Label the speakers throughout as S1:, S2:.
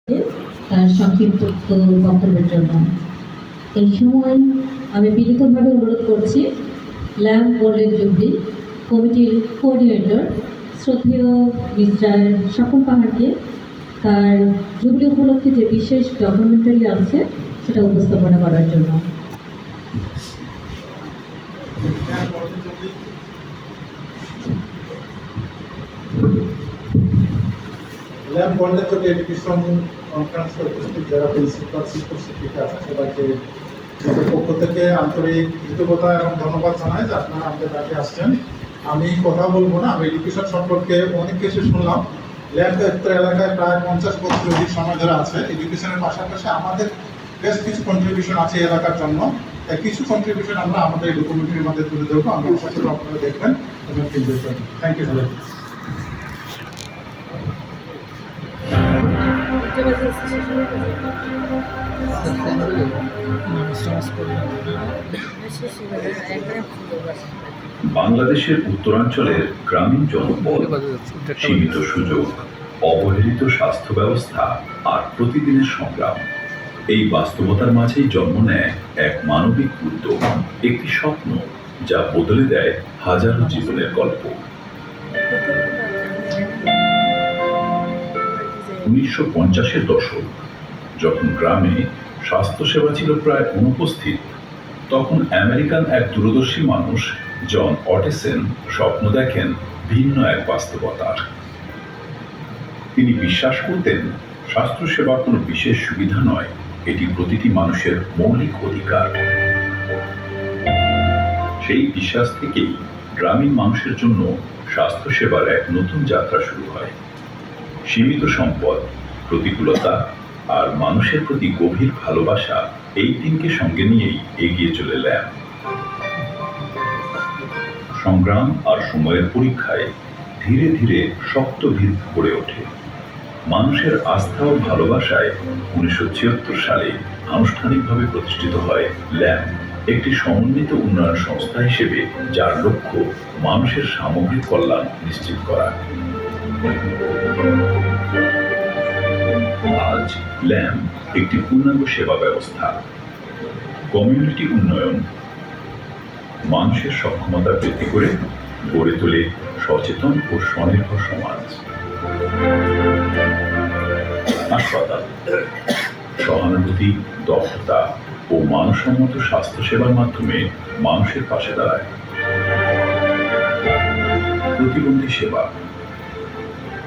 S1: তার সংক্ষিপ্ত বক্তব্যের জন্য এই সময় আমি বিনীতভাবে অনুরোধ করছি ল্যাম্প গোল্ডেন জুবলি কমিটির কোঅর্ডিনেটর শ্রদ্ধেয় মিস্টার স্বপন পাহাড়কে তার জুবলি উপলক্ষে যে বিশেষ ডকুমেন্টারি আছে সেটা উপস্থাপনা করার জন্য।
S2: ল্যাম্প গোল্ডেন জুবলি এডুকেশন কনফারেন্সে উপস্থিত যারা প্রিন্সিপাল শিক্ষক শিক্ষিকা আছে সবাইকে নিজের পক্ষ থেকে আন্তরিক কৃতজ্ঞতা এবং ধন্যবাদ জানাই যে আপনারা আমাদের ডাকে আসছেন। আমি কথা বলবো না, আমি এডুকেশন সম্পর্কে অনেক কিছু শুনলাম। ল্যাম্প এলাকায় প্রায় 50 বছর অধিক সময় ধরে আছে। এডুকেশনের পাশাপাশি আমাদের বেশ কিছু কন্ট্রিবিউশন আছে এলাকার জন্য। কিছু কন্ট্রিবিউশন আমরা আমাদের এই ডকুমেন্টারির মধ্যে তুলে ধরবো। আমি আশা করি আপনারা দেখবেন এবং এনজয় করবেন। থ্যাংক ইউ সবাই।
S3: বাংলাদেশের উত্তরাঞ্চলের গ্রামীণ জনপদ, সীমিত সুযোগ, অবহেলিত স্বাস্থ্য ব্যবস্থা আর প্রতিদিনের সংগ্রাম, এই বাস্তবতার মাঝেই জন্ম নেয় এক মানবিক উদ্যোগ, একটি স্বপ্ন যা বদলে দেয় হাজারো জীবনের গল্প। 1950-এর দশক, যখন গ্রামে স্বাস্থ্যসেবা ছিল প্রায় অনুপস্থিত, তখন আমেরিকান এক দূরদর্শী মানুষ জন অটেসেন স্বপ্ন দেখেন ভিন্ন এক বাস্তবতার। তিনি বিশ্বাস করতেন স্বাস্থ্যসেবা কোনো বিশেষ সুবিধা নয়, এটি প্রতিটি মানুষের মৌলিক অধিকার। সেই বিশ্বাস থেকেই গ্রামীণ মানুষের জন্য স্বাস্থ্যসেবার এক নতুন যাত্রা শুরু হয়। সীমিত সম্পদ, প্রতিকূলতা আর মানুষের প্রতি গভীর ভালোবাসা, এই তিনকে সঙ্গে নিয়েই এগিয়ে চলে ল্যাম্প। সংগ্রাম আর সময়ের পরীক্ষায় ধীরে ধীরে শক্ত ভিত গড়ে ওঠে। মানুষের আস্থা ও ভালোবাসায় 1976 সালে আনুষ্ঠানিকভাবে প্রতিষ্ঠিত হয় ল্যাম্প, একটি সমন্বিত উন্নয়ন সংস্থা হিসেবে যার লক্ষ্য মানুষের সামগ্রিক কল্যাণ নিশ্চিত করা। আজ ল্যাম্প একটি পূর্ণাঙ্গ সেবা ব্যবস্থা, কমিউনিটি উন্নয়ন, মানুষের সক্ষমতা বৃদ্ধি করে গড়ে তোলে সচেতন ও স্বনির্ভর সমাজ। হাসপাতাল, সহানুভূতি, দক্ষতা ও মানসম্মত স্বাস্থ্যসেবার মাধ্যমে মানুষের পাশে দাঁড়ায়। প্রতিবন্ধী সেবা,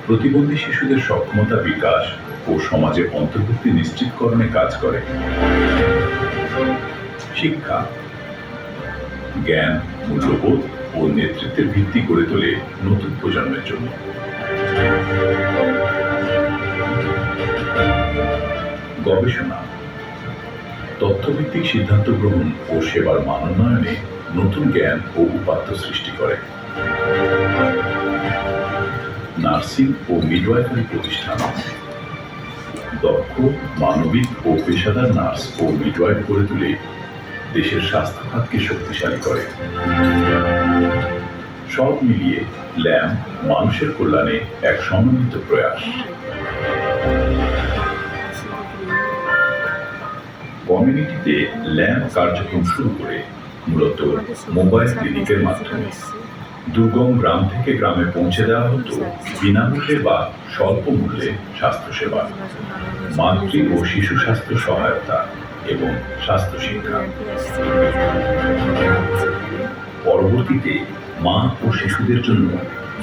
S3: প্রতিবন্ধী শিশুদের সক্ষমতা বিকাশ ও সমাজে অন্তর্ভুক্তি নিশ্চিতকরণে কাজ করে। শিক্ষা, জ্ঞান, মূল্যবোধ ও নেতৃত্বের ভিত্তি গড়ে তোলে নতুন প্রজন্মের জন্য। গবেষণা, তথ্যভিত্তিক সিদ্ধান্ত গ্রহণ ও সেবার মানোন্নয়নে নতুন জ্ঞান ও উপাত্ত সৃষ্টি করে। নার্সিং ও মিডওয়াইফারি প্রতিষ্ঠান, দক্ষ, মানবিক ও পেশাদার নার্স ও মিডওয়াইফ গড়ে তুলে দেশের স্বাস্থ্য খাতকে শক্তিশালী করে। সব মিলিয়ে ল্যাম্প মানুষের কল্যাণে এক সমন্বিত প্রয়াস। কমিউনিটিতে ল্যাম্প কার্যক্রম শুরু করে মূলত মোবাইল ক্লিনিকের মাধ্যমে দুর্গম গ্রাম থেকে গ্রামে পৌঁছে দেওয়া হতো বিনামূল্যে বা স্বল্প মূল্যে স্বাস্থ্যসেবা, মাতৃ ও শিশু স্বাস্থ্য সহায়তা এবং স্বাস্থ্য শিক্ষা। পরবর্তীতে মা ও শিশুদের জন্য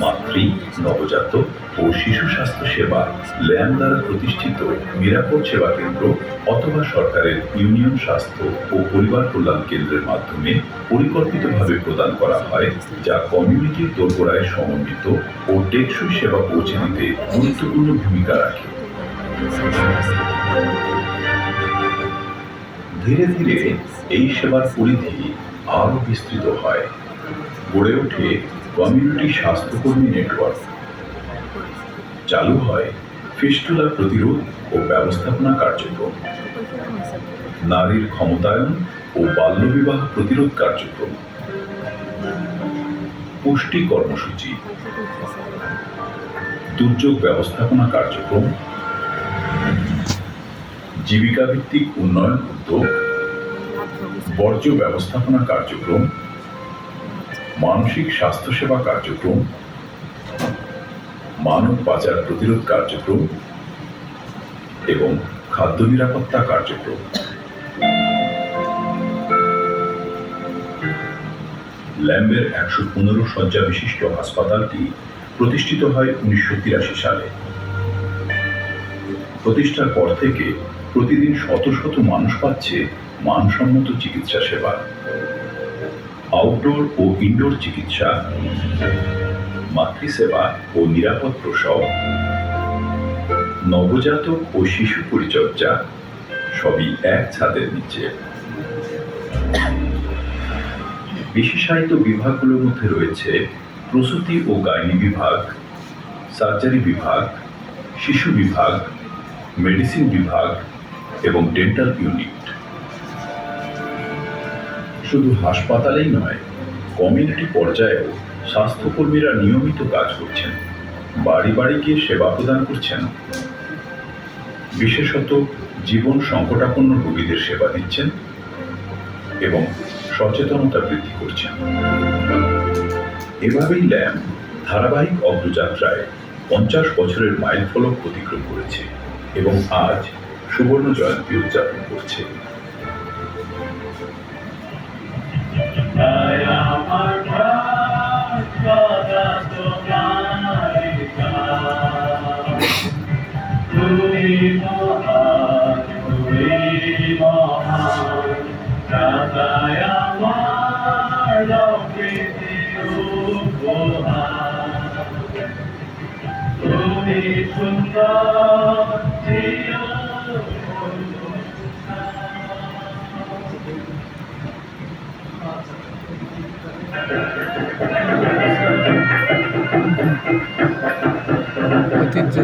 S3: মাতৃ, নবজাতক ও শিশু স্বাস্থ্য সেবা ল্যাম্প দ্বারা প্রতিষ্ঠিত নিরাপদ সেবা কেন্দ্র অথবা সরকারের ইউনিয়ন স্বাস্থ্য ও পরিবার কল্যাণ কেন্দ্রের মাধ্যমে পরিকল্পিতভাবে প্রদান করা হয়, যা কমিউনিটির দোরগোড়ায় সমন্বিত ও টেকসই সেবা পৌঁছে দিতে গুরুত্বপূর্ণ ভূমিকা রাখে। ধীরে ধীরে এই সেবার পরিধি আরও বিস্তৃত হয়। গড়ে ওঠে কমিউনিটি স্বাস্থ্যকর্মী নেটওয়ার্ক। চালু হয় ফিস্টুলা প্রতিরোধ ও ব্যবস্থাপনা কার্যক্রম, নারীর ক্ষমতায়ন ও বাল্যবিবাহ প্রতিরোধ কার্যক্রম, পুষ্টি কর্মসূচি, দুর্যোগ ব্যবস্থাপনা কার্যক্রম, জীবিকাভিত্তিক উন্নয়ন উদ্যোগ, বর্জ্য ব্যবস্থাপনা কার্যক্রম, মানসিক স্বাস্থ্যসেবা কার্যক্রম, মানব পাচার প্রতিরোধ কার্যক্রম এবং খাদ্য নিরাপত্তা কার্যক্রম। ল্যাম্বের 115 শয্যা বিশিষ্ট হাসপাতালটি প্রতিষ্ঠিত হয় 1983 সালে। প্রতিষ্ঠার পর থেকে প্রতিদিন শত শত মানুষ পাচ্ছে মানসম্মত চিকিৎসা সেবা। আউটডোর ও ইনডোর চিকিৎসা, মাতৃসেবা ও নিরাপদ প্রসব, নবজাতক ও শিশু পরিচর্যা সবই এক ছাদের নিচে। বিশেষায়িত বিভাগগুলোর মধ্যে রয়েছে প্রসূতি ও গাইনি বিভাগ, সার্জারি বিভাগ, শিশু বিভাগ, মেডিসিন বিভাগ এবং ডেন্টাল ইউনিট। শুধু হাসপাতালেই নয়, কমিউনিটি পর্যায়েও স্বাস্থ্যকর্মীরা নিয়মিত কাজ করছেন, বাড়ি বাড়ি গিয়ে সেবা প্রদান করছেন, বিশেষত জীবন সংকটাপন্ন রোগীদের সেবা দিচ্ছেন এবং সচেতনতা বৃদ্ধি করছেন। এভাবেই ল্যাম্ব ধারাবাহিক অগ্রযাত্রায় 50 বছরের মাইলফলক অতিক্রম করেছে এবং আজ সুবর্ণ জয়ন্তী উদযাপন করছে।
S4: ঐতিহ্য।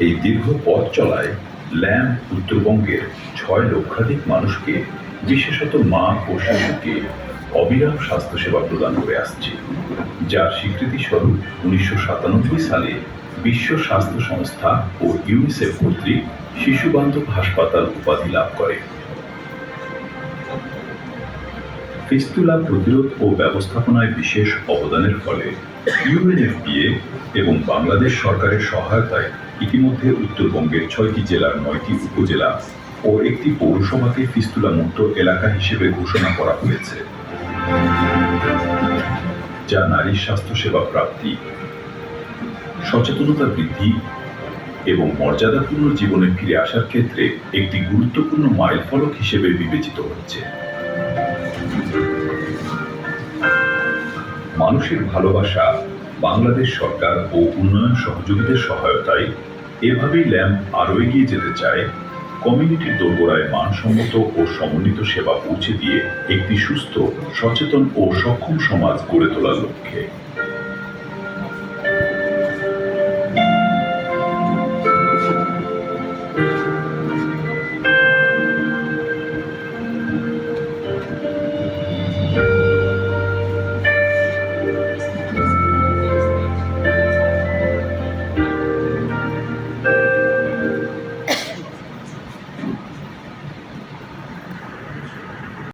S3: এই দীর্ঘ পথ চলায় ল্যাম্ব উত্তরবঙ্গের 6 লক্ষাধিক মানুষকে, বিশেষত মা ও শিশুকে অবিরাম স্বাস্থ্যসেবা প্রদান করে আসছে, যার স্বীকৃতিস্বরূপ 1997 সালে বিশ্ব স্বাস্থ্য সংস্থা ও ইউনিসেফ কর্তৃক শিশু বান্ধব হাসপাতাল উপাধি লাভ করে। ফিস্তুলা প্রতিরোধ ও ব্যবস্থাপনায় বিশেষ অবদানের ফলে ইউএনএফপিএ এবং বাংলাদেশ সরকারের সহায়তায় ইতিমধ্যে উত্তরবঙ্গের 6টি জেলার 9টি উপজেলা ও একটি পৌরসভাকে ফিস্তুলা মুক্ত এলাকা হিসেবে ঘোষণা করা হয়েছে, যা নারীর স্বাস্থ্যসেবা প্রাপ্তি, সচেতনতা বৃদ্ধি এবং মর্যাদাপূর্ণ জীবনে ফিরে আসার ক্ষেত্রে একটি গুরুত্বপূর্ণ মাইলফলক হিসেবে বিবেচিত হচ্ছে। মানুষের ভালোবাসা, বাংলাদেশ সরকার ও উন্নয়ন সহযোগীদের সহায়তায় এভাবেই ল্যাম্ব আরও এগিয়ে যেতে চায়, কমিউনিটির দোরগোড়ায় মানসম্মত ও সমন্বিত সেবা পৌঁছে দিয়ে একটি সুস্থ, সচেতন ও সক্ষম সমাজ গড়ে তোলার লক্ষ্যে।